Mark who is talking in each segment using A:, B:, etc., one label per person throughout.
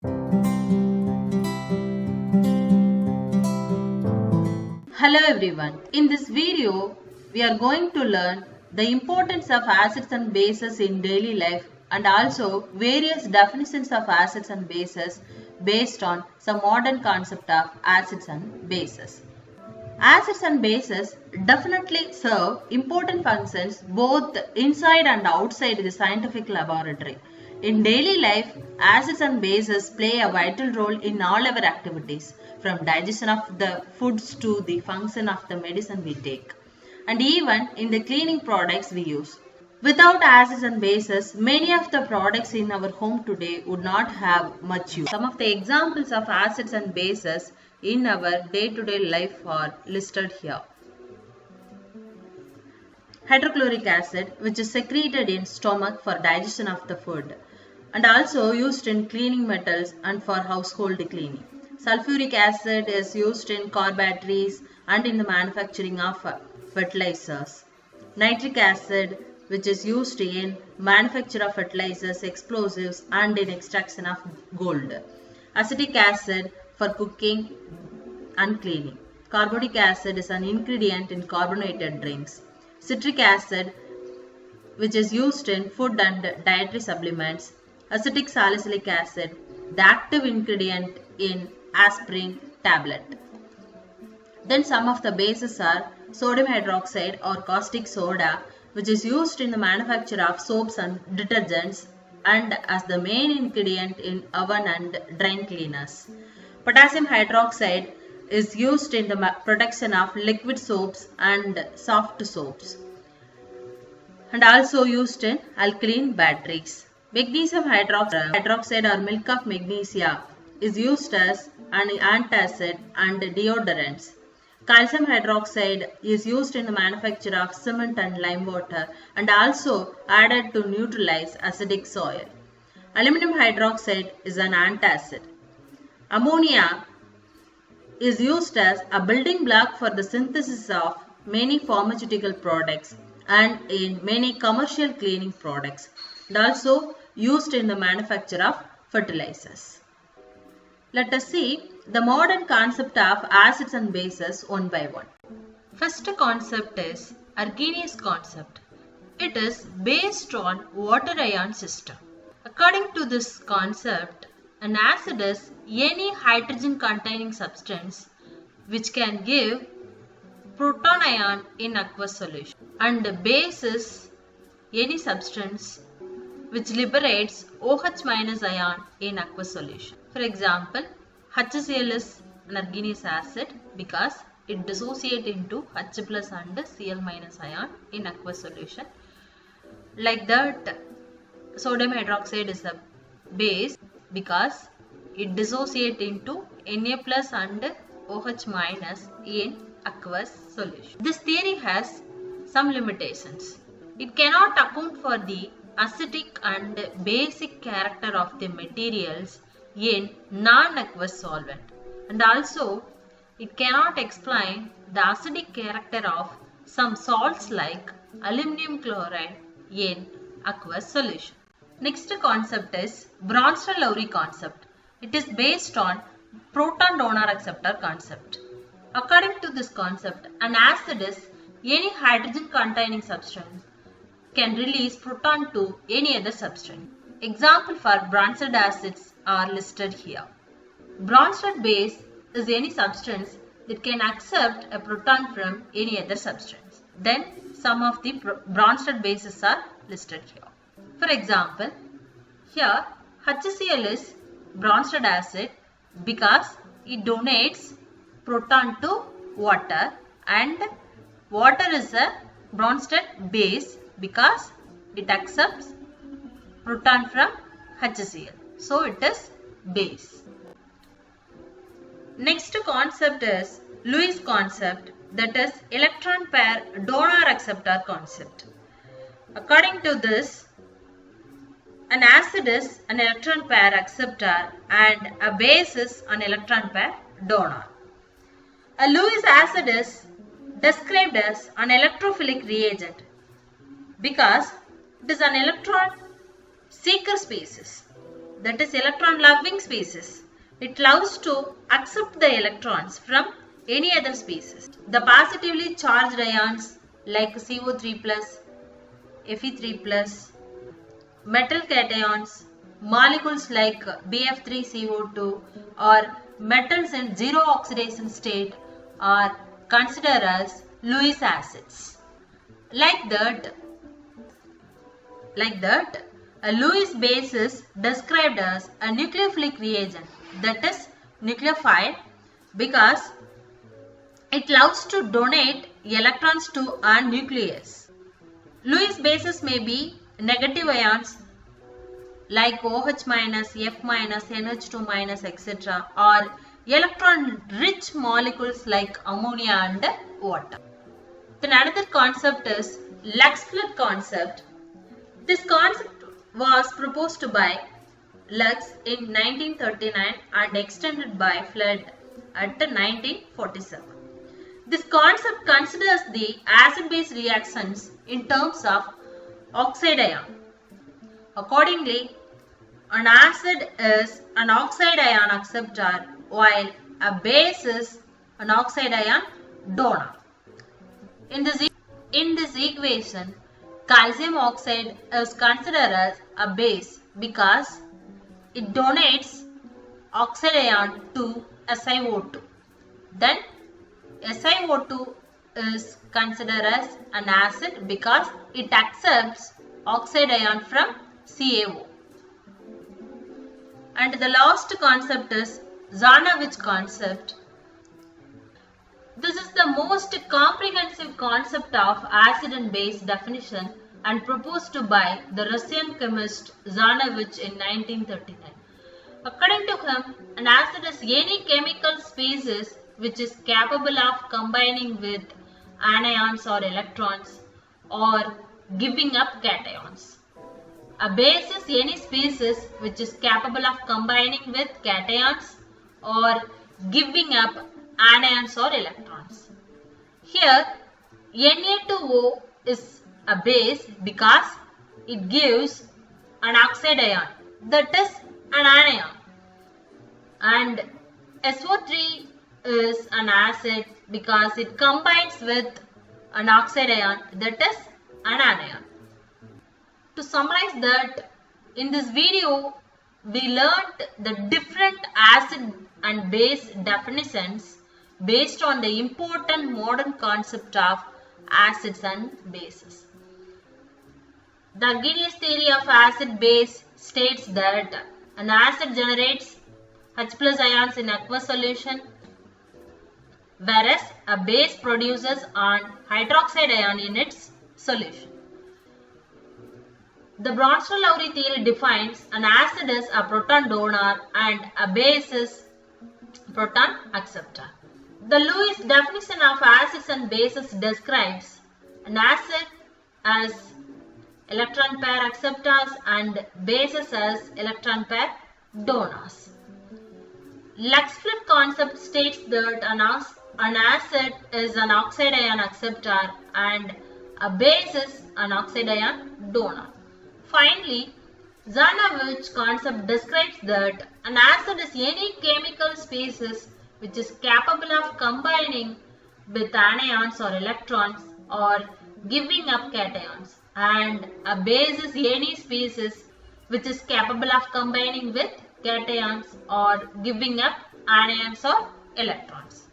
A: Hello everyone. In this video, we are going to learn the importance of acids and bases in daily life and also various definitions of acids and bases based on some modern concept of acids and bases. Acids and bases definitely serve important functions both inside and outside the scientific laboratory. In daily life, acids and bases play a vital role in all our activities, from digestion of the foods to the function of the medicine we take, and even in the cleaning products we use. Without acids and bases, many of the products in our home today would not have much use. Some of the examples of acids and bases in our day-to-day life are listed here. Hydrochloric acid, which is secreted in stomach for digestion of the food and also used in cleaning metals and for household cleaning. Sulfuric acid is used in car batteries and in the manufacturing of fertilizers. Nitric acid, which is used in manufacture of fertilizers, explosives and in extraction of gold. Acetic acid for cooking and cleaning. Carbonic acid is an ingredient in carbonated drinks. Citric acid, which is used in food and dietary supplements. Acetic salicylic acid, the active ingredient in aspirin tablet. Then some of the bases are sodium hydroxide or caustic soda, which is used in the manufacture of soaps and detergents and as the main ingredient in oven and drain cleaners. Potassium hydroxide is used in the production of liquid soaps and soft soaps and also used in alkaline batteries. Magnesium hydroxide or milk of magnesia is used as an antacid and deodorants. Calcium hydroxide is used in the manufacture of cement and lime water and also added to neutralize acidic soil. Aluminum hydroxide is an antacid. Ammonia is used as a building block for the synthesis of many pharmaceutical products and in many commercial cleaning products and also used in the manufacture of fertilizers. Let us see the modern concept of acids and bases one by one. First concept is Arrhenius concept. It is based on water ion system. According to this concept, an acid is any hydrogen containing substance which can give proton ion in aqueous solution, and the base is any substance which liberates OH minus ion in aqueous solution. For example, HCl is an Arrhenius acid because it dissociates into H plus and Cl minus ion in aqueous solution. Like that, sodium hydroxide is a base because it dissociates into Na plus and OH minus in aqueous solution. This theory has some limitations. It cannot account for the acidic and basic character of the materials in non-aqueous solvent, and also it cannot explain the acidic character of some salts like aluminum chloride in aqueous solution. Next concept is Bronsted-Lowry concept. It is based on proton donor acceptor concept. According to this concept, an acid is any hydrogen containing substance can release proton to any other substance. Example for Bronsted acids are listed here. Bronsted base is any substance that can accept a proton from any other substance. Then some of the Bronsted bases are listed here. For example, here HCl is Bronsted acid because it donates proton to water, and water is a Bronsted base because it accepts proton from HCl. So it is base. Next concept is Lewis concept, that is electron pair donor acceptor concept. According to this, an acid is an electron pair acceptor and a base is an electron pair donor. A Lewis acid is described as an electrophilic reagent because it is an electron seeker species. that is electron loving species. It loves to accept the electrons from any other species. The positively charged ions like CO3+, Fe3+, metal cations, molecules like BF3CO2 or metals in zero oxidation state are considered as Lewis acids. Like that, a Lewis base is described as a nucleophilic reagent, that is nucleophile, because it loves to donate electrons to a nucleus. Lewis bases may be negative ions like OH-, F-, NH2-, etc. or electron-rich molecules like ammonia and water. Then another concept is Lux-Flood concept. This concept was proposed by Lux in 1939 and extended by Flood at 1947. This concept considers the acid-base reactions in terms of oxide ion. Accordingly, an acid is an oxide ion acceptor while a base is an oxide ion donor. In this equation, calcium oxide is considered as a base because it donates oxide ion to SiO2. Then SiO2 is considered as an acid because it accepts oxide ion from CaO. And the last concept is Zarnowitz concept. This is the most comprehensive concept of acid and base definition and proposed by the Russian chemist Zarnowitz in 1939. According to him, an acid is any chemical species which is capable of combining with anions or electrons or giving up cations. A base is any species which is capable of combining with cations or giving up anions or electrons. Here, Na2O is a base because it gives an oxide ion, that is an anion, and SO3 is an acid because it combines with an oxide ion, that is an anion. To summarize that, in this video we learnt the different acid and base definitions based on the important modern concept of acids and bases. The Arrhenius theory of acid-base states that an acid generates H+ ions in aqueous solution, whereas a base produces an hydroxide ion in its solution. The Bronsted-Lowry theory defines an acid as a proton donor and a base is proton acceptor. The Lewis definition of acids and bases describes an acid as electron pair acceptors and bases as electron pair donors. Lux-Flood concept states that an acid is an oxide ion acceptor and a base is an oxide ion donor. Finally, Zarnowitz concept describes that an acid is any chemical species which is capable of combining with anions or electrons or giving up cations, and a base is any species which is capable of combining with cations or giving up anions or electrons.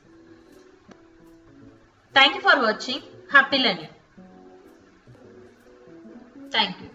A: Thank you for watching. Happy learning. Thank you.